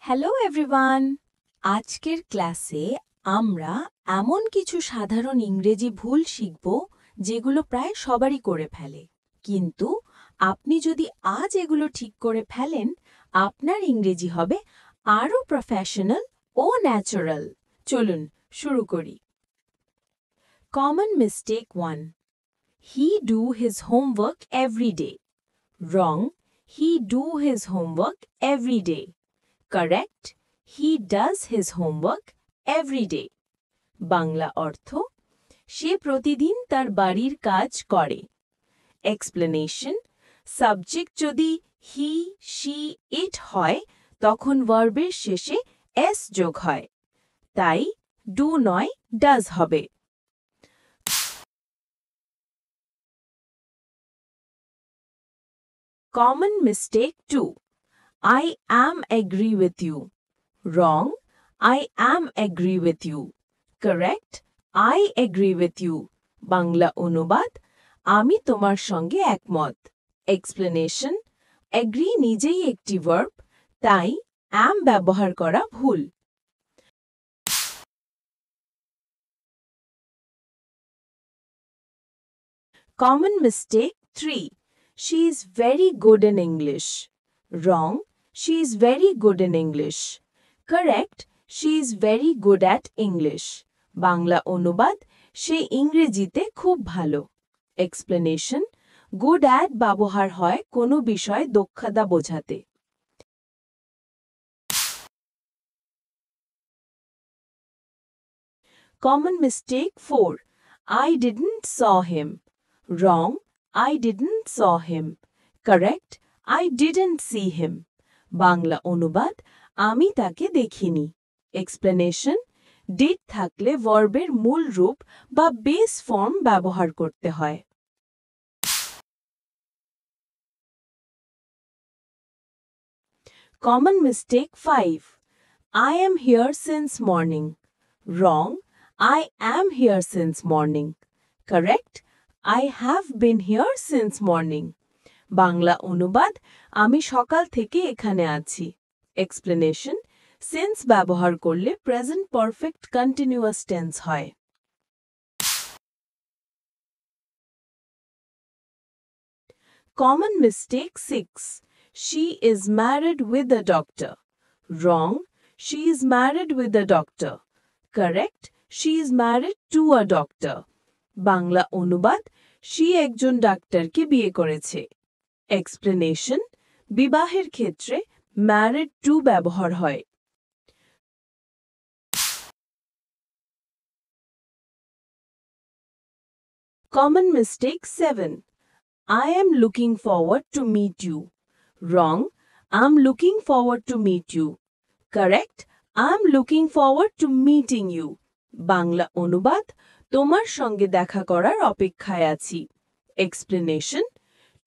Hello everyone. আজকের ক্লাসে আমরা এমন কিছু সাধারণ ইংরেজি ভুল শিখব যেগুলো প্রায় সবারই করে ফেলে, কিন্তু আপনি যদি আজ এগুলো ঠিক করে ফেলেন আপনার ইংরেজি হবে আরও প্রফেশনাল ও ন্যাচারাল। চলুন শুরু করি। Common mistake 1. He do his homework every day. Wrong. He do his homework every day. Correct. He does his homework every day. Bangla অর্থ সে প্রতিদিন তার বাড়ির কাজ করে। এক্সপ্লেনেশন সাবজেক্ট যদি হি, শি, ইট হয় তখন ভার্বের শেষে এস যোগ হয়, তাই ডু নয় ডাজ হবে। Common mistake 2. I am agree with you. Wrong. I am agree with you. Correct. I agree with you. Bangla অনুবাদ আমি তোমার সঙ্গে একমত। এক্সপ্লেনেশন এগ্রি নিজেই একটি ভার্ব, তাই am ব্যবহার করা ভুল। Common mistake 3. She is very good in English. Wrong. She is very good in English. Correct. She is very good at English. Bangla অনুবাদ সে ইংরেজিতে খুব ভালো। এক্সপ্লেনেশন গুড অ্যাট ব্যবহার হয় কোনো বিষয়ে দক্ষতা বোঝাতে। Common mistake 4. I didn't saw him. Wrong. I didn't saw him. Correct. I didn't see him. Bangla অনুবাদ আমি তাকে দেখিনি। এক্সপ্লেনেশন ডিড থাকলে ভার্বের মূল রূপ বা বেস ফর্ম ব্যবহার করতে হয়। Common mistake 5. I am here since morning. Wrong. I am here since morning. Correct. I have been here since morning. Bangla অনুবাদ আমি সকাল থেকে এখানে আছি। এক্সপ্লেনেশন সিন্স ব্যবহার করলে প্রেজেন্ট পারফেক্ট কন্টিনিউয়াস টেন্স হয়। Common mistake 6. She is married with a doctor. Wrong. She is married with a doctor. Correct. She is married to a doctor. Bangla অনুবাদ সে একজন ডাক্তারকে বিয়ে করেছে। এক্সপ্লেনেশন বিবাহের ক্ষেত্রে ম্যারিড টু ব্যবহার হয়। Common mistake 7. I am looking forward to meet you. Wrong. I'm looking forward to meet you. Correct. I'm looking forward to meeting you. Bangla অনুবাদ তোমার সঙ্গে দেখা করার অপেক্ষায় আছি। এক্সপ্লেনেশন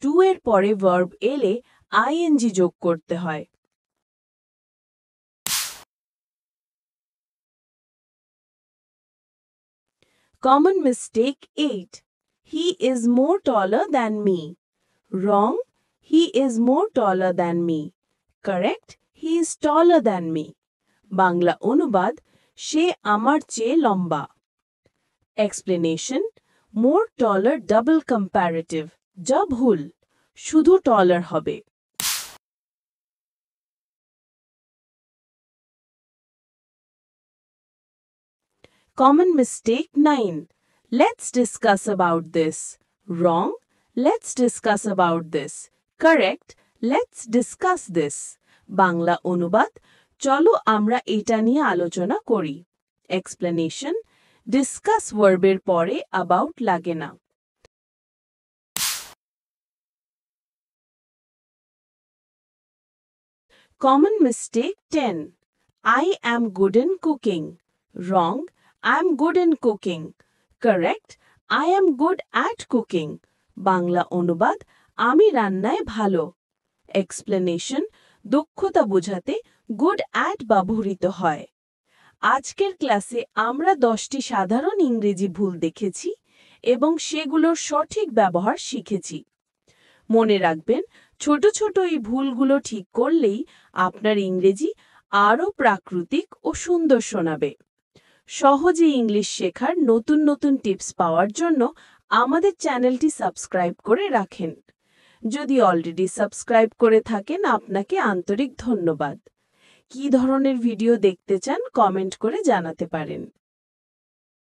টু এর পরে ভার্ব এলে আইএনজি যোগ করতে হয়। Common mistake 8. He is more taller than me. Wrong. He is more taller than me. Correct. He is taller than me. Bangla অনুবাদ সে আমার চেয়ে লম্বা। এক্সপ্লেনেশন মোর টলার ডাবল কম্পারেটিভ, যা ভুল, শুধু টলার হবে। Common mistake 9. Let's discuss about this. Wrong. Let's discuss about this. Correct. Let's discuss this. Bangla অনুবাদ চলো আমরা এটা নিয়ে আলোচনা করি। এক্সপ্লেনেশন ডিসকাস ভার্বের পরে অ্যাবাউট লাগে না। Common mistake 10. I am good in cooking. Wrong. I am good in cooking. Correct. I am good at cooking. Bangla অনুবাদ আমি রান্নায় ভালো। এক্সপ্লেনেশন দক্ষতা বোঝাতে গুড অ্যাট ব্যবহৃত হয়। আজকের ক্লাসে আমরা 10টি সাধারণ ইংরেজি ভুল দেখেছি এবং সেগুলোর সঠিক ব্যবহার শিখেছি। মনে রাখবেন ছোট ছোট এই ভুলগুলো ঠিক করলেই আপনার ইংরেজি আরও প্রাকৃতিক ও সুন্দর শোনাবে। সহজে ইংলিশ শেখার নতুন নতুন টিপস পাওয়ার জন্য আমাদের চ্যানেলটি সাবস্ক্রাইব করে রাখেন। যদি অলরেডি সাবস্ক্রাইব করে থাকেন, আপনাকে আন্তরিক ধন্যবাদ। কী ধরনের ভিডিও দেখতে চান কমেন্ট করে জানাতে পারেন।